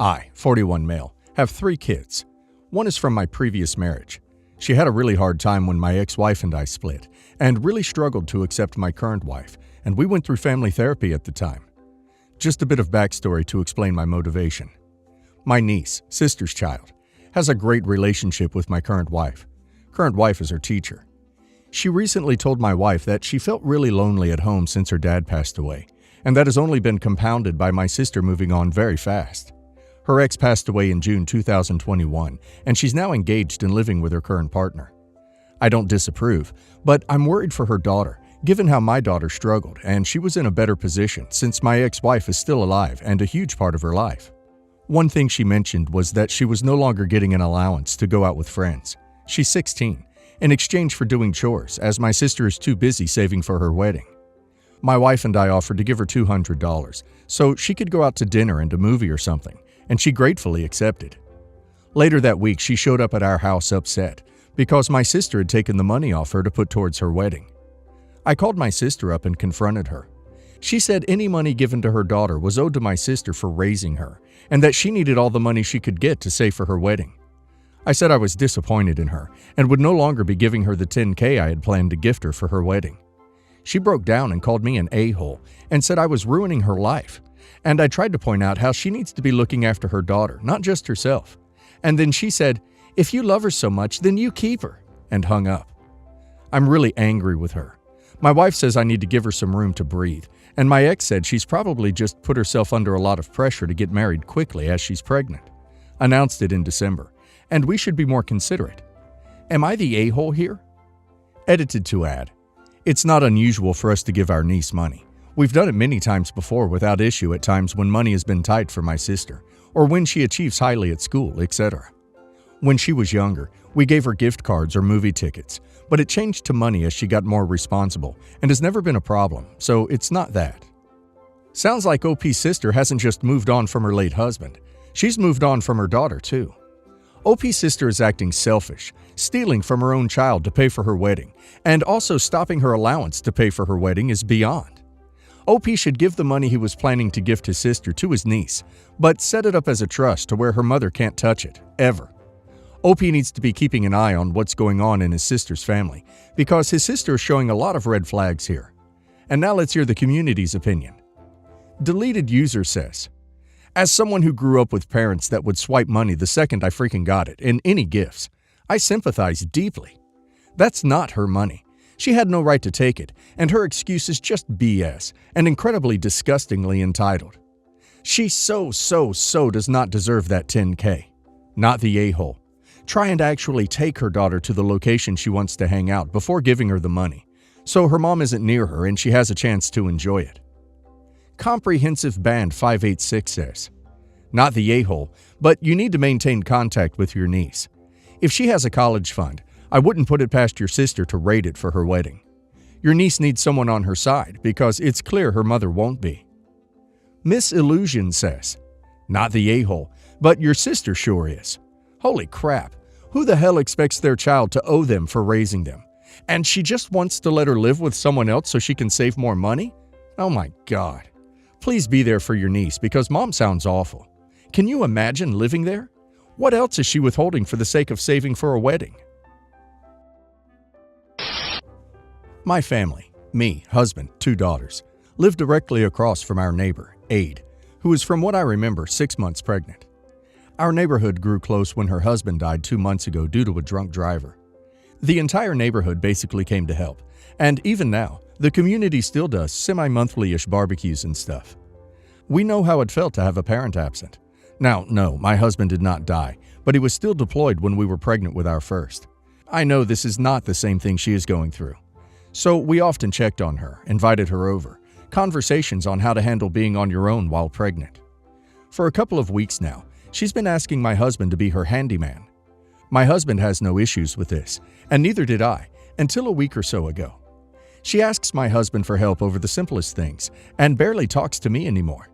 I, 41 male, have 3 kids. One is from my previous marriage. She had a really hard time when my ex-wife and I split, and really struggled to accept my current wife, and we went through family therapy at the time. Just a bit of backstory to explain my motivation. My niece, sister's child, has a great relationship with my current wife. Current wife is her teacher. She recently told my wife that she felt really lonely at home since her dad passed away, and that has only been compounded by my sister moving on very fast. Her ex passed away in June 2021, and she's now engaged and living with her current partner. I don't disapprove, but I'm worried for her daughter, given how my daughter struggled, and she was in a better position since my ex-wife is still alive and a huge part of her life. One thing she mentioned was that she was no longer getting an allowance to go out with friends. She's 16, in exchange for doing chores, as my sister is too busy saving for her wedding. My wife and I offered to give her $200, so she could go out to dinner and a movie or something, and she gratefully accepted. Later that week, she showed up at our house upset because my sister had taken the money off her to put towards her wedding. I called my sister up and confronted her. She said any money given to her daughter was owed to my sister for raising her, and that she needed all the money she could get to save for her wedding. I said I was disappointed in her and would no longer be giving her the $10K I had planned to gift her for her wedding. She broke down and called me an a-hole and said I was ruining her life. And I tried to point out how she needs to be looking after her daughter, not just herself. And then she said, "If you love her so much, then you keep her," and hung up. I'm really angry with her. My wife says I need to give her some room to breathe, and my ex said she's probably just put herself under a lot of pressure to get married quickly as she's pregnant. Announced it in December, and we should be more considerate. Am I the a-hole here? Edited to add, it's not unusual for us to give our niece money. We've done it many times before without issue at times when money has been tight for my sister, or when she achieves highly at school, etc. When she was younger, we gave her gift cards or movie tickets, but it changed to money as she got more responsible and has never been a problem, so it's not that. Sounds like OP's sister hasn't just moved on from her late husband. She's moved on from her daughter too. OP's sister is acting selfish, stealing from her own child to pay for her wedding, and also stopping her allowance to pay for her wedding is beyond. OP should give the money he was planning to gift his sister to his niece, but set it up as a trust to where her mother can't touch it, ever. OP needs to be keeping an eye on what's going on in his sister's family, because his sister is showing a lot of red flags here. And now let's hear the community's opinion. Deleted user says, as someone who grew up with parents that would swipe money the second I freaking got it, in any gifts, I sympathize deeply. That's not her money. She had no right to take it, and her excuse is just BS and incredibly disgustingly entitled. She so does not deserve that $10K. Not the a-hole. Try and actually take her daughter to the location she wants to hang out before giving her the money, so her mom isn't near her and she has a chance to enjoy it. Comprehensive Band 586 says, not the a-hole, but you need to maintain contact with your niece. If she has a college fund, I wouldn't put it past your sister to raid it for her wedding. Your niece needs someone on her side because it's clear her mother won't be. Miss Illusion says, not the a-hole, but your sister sure is. Holy crap, who the hell expects their child to owe them for raising them? And she just wants to let her live with someone else so she can save more money? Oh my God. Please be there for your niece because mom sounds awful. Can you imagine living there? What else is she withholding for the sake of saving for a wedding? My family, me, husband, 2 daughters, live directly across from our neighbor, Aide, who is from what I remember 6 months pregnant. Our neighborhood grew close when her husband died 2 months ago due to a drunk driver. The entire neighborhood basically came to help, and even now, the community still does semi-monthly-ish barbecues and stuff. We know how it felt to have a parent absent. Now, no, my husband did not die, but he was still deployed when we were pregnant with our first. I know this is not the same thing she is going through. So we often checked on her, invited her over, conversations on how to handle being on your own while pregnant. For a couple of weeks now, she's been asking my husband to be her handyman. My husband has no issues with this, and neither did I, until a week or so ago. She asks my husband for help over the simplest things, and barely talks to me anymore.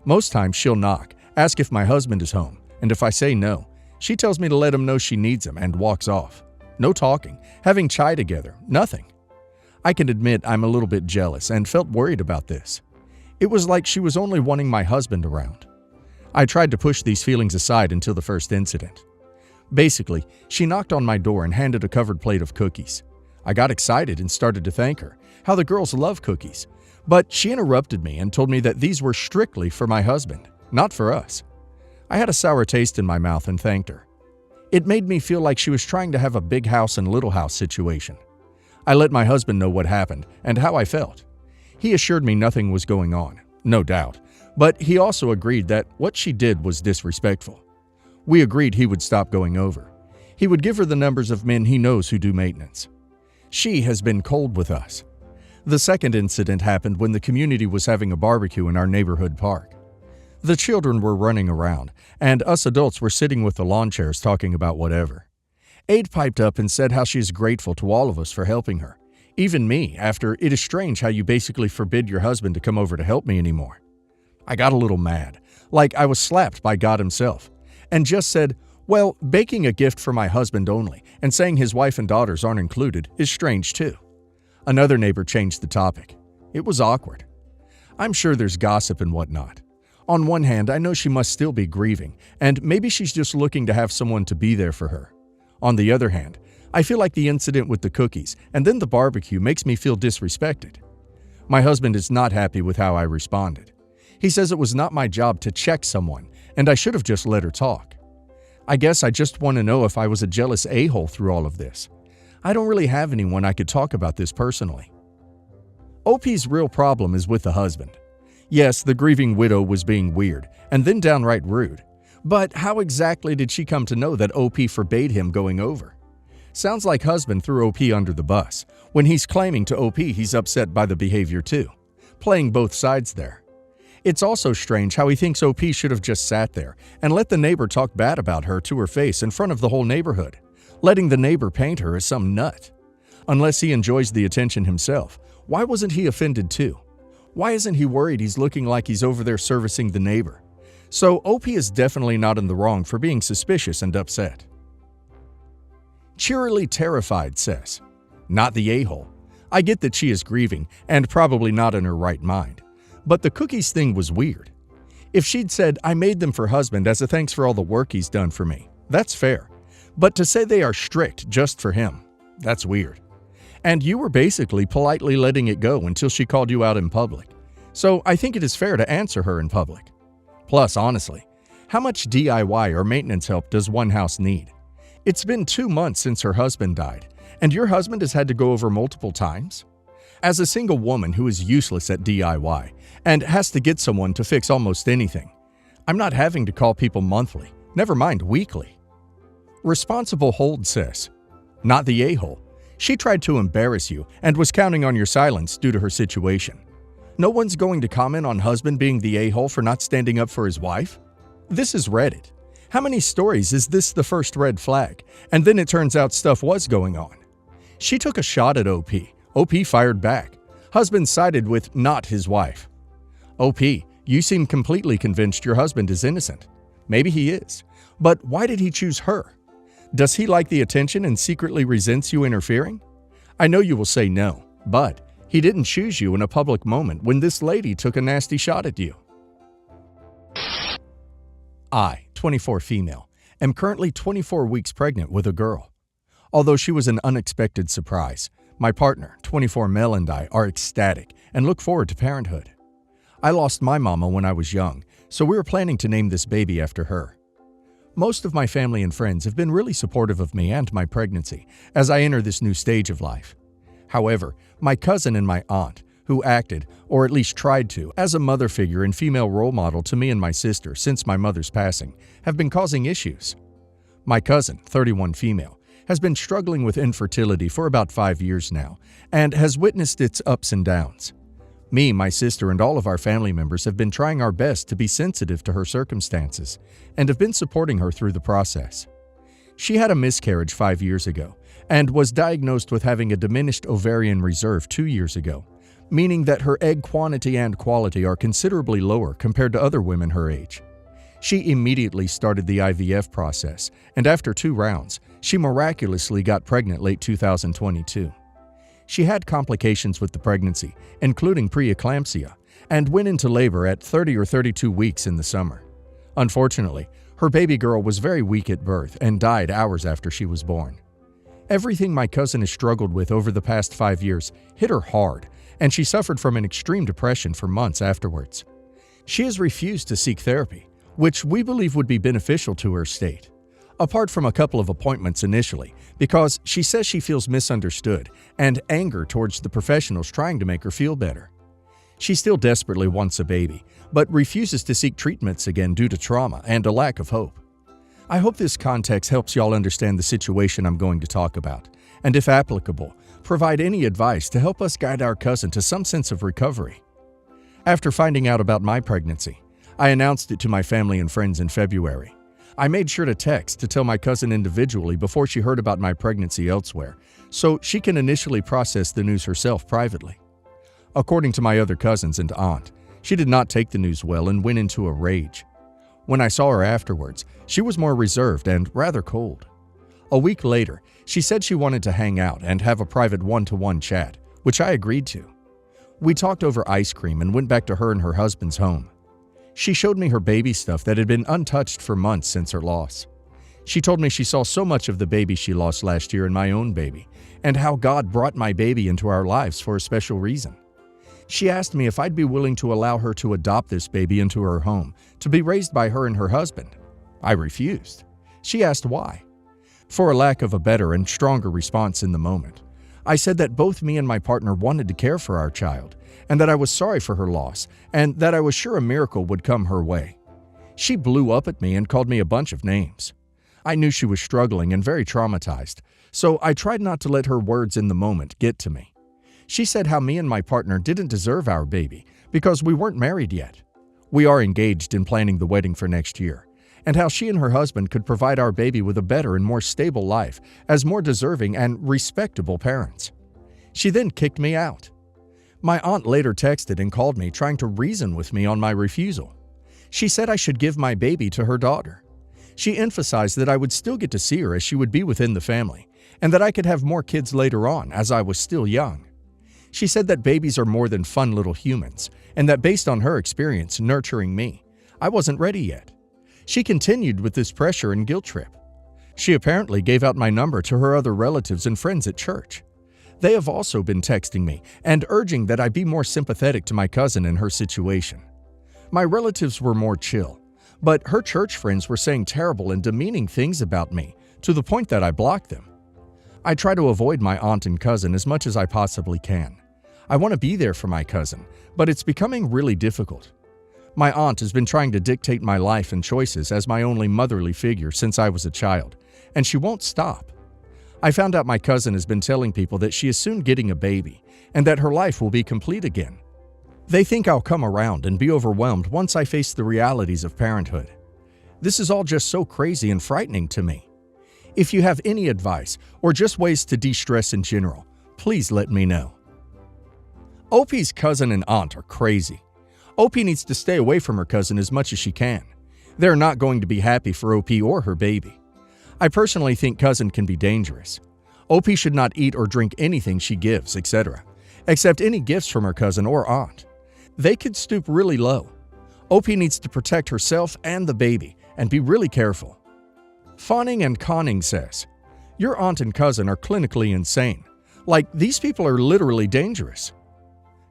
Most times she'll knock, ask if my husband is home, and if I say no, she tells me to let him know she needs him and walks off. No talking, having chai together, nothing. I can admit I'm a little bit jealous and felt worried about this. It was like she was only wanting my husband around. I tried to push these feelings aside until the first incident. Basically, she knocked on my door and handed a covered plate of cookies. I got excited and started to thank her, how the girls love cookies. But she interrupted me and told me that these were strictly for my husband, not for us. I had a sour taste in my mouth and thanked her. It made me feel like she was trying to have a big house and little house situation. I let my husband know what happened and how I felt. He assured me nothing was going on, no doubt, but he also agreed that what she did was disrespectful. We agreed he would stop going over. He would give her the numbers of men he knows who do maintenance. She has been cold with us. The second incident happened when the community was having a barbecue in our neighborhood park. The children were running around, and us adults were sitting with the lawn chairs talking about whatever. Aide piped up and said how she is grateful to all of us for helping her, even me, after it is strange how you basically forbid your husband to come over to help me anymore. I got a little mad, like I was slapped by God himself, and just said, well, baking a gift for my husband only and saying his wife and daughters aren't included is strange too. Another neighbor changed the topic. It was awkward. I'm sure there's gossip and whatnot. On one hand, I know she must still be grieving, and maybe she's just looking to have someone to be there for her. On the other hand, I feel like the incident with the cookies and then the barbecue makes me feel disrespected. My husband is not happy with how I responded. He says it was not my job to check someone, and I should have just let her talk. I guess I just want to know if I was a jealous a-hole through all of this. I don't really have anyone I could talk about this personally. OP's real problem is with the husband. Yes, the grieving widow was being weird, and then downright rude. But how exactly did she come to know that OP forbade him going over? Sounds like husband threw OP under the bus, when he's claiming to OP he's upset by the behavior too, playing both sides there. It's also strange how he thinks OP should have just sat there and let the neighbor talk bad about her to her face in front of the whole neighborhood, letting the neighbor paint her as some nut. Unless he enjoys the attention himself, why wasn't he offended too? Why isn't he worried he's looking like he's over there servicing the neighbor? So OP is definitely not in the wrong for being suspicious and upset. Cheerily Terrified says, not the a-hole. I get that she is grieving and probably not in her right mind. But the cookies thing was weird. If she'd said, I made them for husband as a thanks for all the work he's done for me, that's fair. But to say they are strict just for him, that's weird. And you were basically politely letting it go until she called you out in public. So I think it is fair to answer her in public. Plus, honestly, how much DIY or maintenance help does one house need? It's been 2 months since her husband died, and your husband has had to go over multiple times? As a single woman who is useless at DIY and has to get someone to fix almost anything, I'm not having to call people monthly, never mind weekly. Responsible Hold says, not the a-hole. She tried to embarrass you and was counting on your silence due to her situation. No one's going to comment on husband being the a-hole for not standing up for his wife? This is Reddit. How many stories is this the first red flag, and then it turns out stuff was going on? She took a shot at OP. OP fired back. Husband sided with not his wife. OP, you seem completely convinced your husband is innocent. Maybe he is. But why did he choose her? Does he like the attention and secretly resents you interfering? I know you will say no, but he didn't choose you in a public moment when this lady took a nasty shot at you. I, 24 female, am currently 24 weeks pregnant with a girl. Although she was an unexpected surprise, my partner, 24 male, and I are ecstatic and look forward to parenthood. I lost my mama when I was young, so we are planning to name this baby after her. Most of my family and friends have been really supportive of me and my pregnancy as I enter this new stage of life. However, my cousin and my aunt, who acted, or at least tried to, as a mother figure and female role model to me and my sister since my mother's passing, have been causing issues. My cousin, 31 female, has been struggling with infertility for about 5 years now and has witnessed its ups and downs. Me, my sister, and all of our family members have been trying our best to be sensitive to her circumstances and have been supporting her through the process. She had a miscarriage 5 years ago and was diagnosed with having a diminished ovarian reserve 2 years ago, meaning that her egg quantity and quality are considerably lower compared to other women her age. She immediately started the IVF process, and after 2 rounds, she miraculously got pregnant late 2022. She had complications with the pregnancy, including preeclampsia, and went into labor at 30 or 32 weeks in the summer. Unfortunately, her baby girl was very weak at birth and died hours after she was born. Everything my cousin has struggled with over the past 5 years hit her hard, and she suffered from an extreme depression for months afterwards. She has refused to seek therapy, which we believe would be beneficial to her state, apart from a couple of appointments initially, because she says she feels misunderstood and anger towards the professionals trying to make her feel better. She still desperately wants a baby, but refuses to seek treatments again due to trauma and a lack of hope. I hope this context helps y'all understand the situation I'm going to talk about, and if applicable, provide any advice to help us guide our cousin to some sense of recovery. After finding out about my pregnancy, I announced it to my family and friends in February. I made sure to text to tell my cousin individually before she heard about my pregnancy elsewhere, so she can initially process the news herself privately. According to my other cousins and aunt, she did not take the news well and went into a rage. When I saw her afterwards, she was more reserved and rather cold. A week later, she said she wanted to hang out and have a private one-to-one chat, which I agreed to. We talked over ice cream and went back to her and her husband's home. She showed me her baby stuff that had been untouched for months since her loss. She told me she saw so much of the baby she lost last year in my own baby, and how God brought my baby into our lives for a special reason. She asked me if I'd be willing to allow her to adopt this baby into her home, to be raised by her and her husband. I refused. She asked why. For a lack of a better and stronger response in the moment, I said that both me and my partner wanted to care for our child, and that I was sorry for her loss, and that I was sure a miracle would come her way. She blew up at me and called me a bunch of names. I knew she was struggling and very traumatized, so I tried not to let her words in the moment get to me. She said how me and my partner didn't deserve our baby because we weren't married yet. We are engaged in planning the wedding for next year, and how she and her husband could provide our baby with a better and more stable life as more deserving and respectable parents. She then kicked me out. My aunt later texted and called me trying to reason with me on my refusal. She said I should give my baby to her daughter. She emphasized that I would still get to see her as she would be within the family, and that I could have more kids later on as I was still young. She said that babies are more than fun little humans, and that based on her experience nurturing me, I wasn't ready yet. She continued with this pressure and guilt trip. She apparently gave out my number to her other relatives and friends at church. They have also been texting me and urging that I be more sympathetic to my cousin in her situation. My relatives were more chill, but her church friends were saying terrible and demeaning things about me to the point that I blocked them. I try to avoid my aunt and cousin as much as I possibly can. I want to be there for my cousin, but it's becoming really difficult. My aunt has been trying to dictate my life and choices as my only motherly figure since I was a child, and she won't stop. I found out my cousin has been telling people that she is soon getting a baby and that her life will be complete again. They think I'll come around and be overwhelmed once I face the realities of parenthood. This is all just so crazy and frightening to me. If you have any advice or just ways to de-stress in general, please let me know. OP's cousin and aunt are crazy. OP needs to stay away from her cousin as much as she can. They're not going to be happy for OP or her baby. I personally think cousin can be dangerous. OP should not eat or drink anything she gives, etc., except any gifts from her cousin or aunt. They could stoop really low. OP needs to protect herself and the baby and be really careful. Fawning and Conning says, your aunt and cousin are clinically insane. Like, these people are literally dangerous.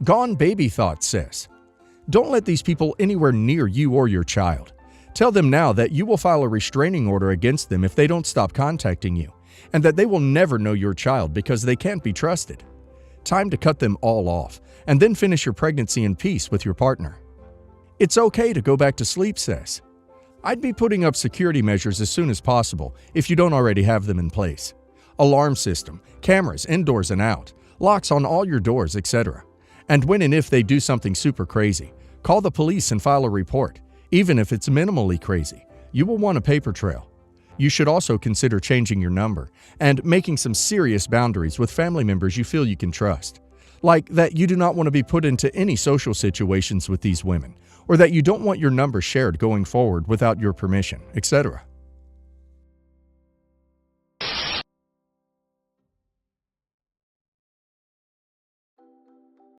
Gone Baby Thought says, don't let these people anywhere near you or your child. Tell them now that you will file a restraining order against them if they don't stop contacting you, and that they will never know your child because they can't be trusted. Time to cut them all off, and then finish your pregnancy in peace with your partner. It's okay to go back to sleep says, I'd be putting up security measures as soon as possible if you don't already have them in place. Alarm system, cameras indoors and out, locks on all your doors, etc. And when and if they do something super crazy, call the police and file a report. Even if it's minimally crazy, you will want a paper trail. You should also consider changing your number and making some serious boundaries with family members you feel you can trust. Like that you do not want to be put into any social situations with these women, or that you don't want your number shared going forward without your permission, etc.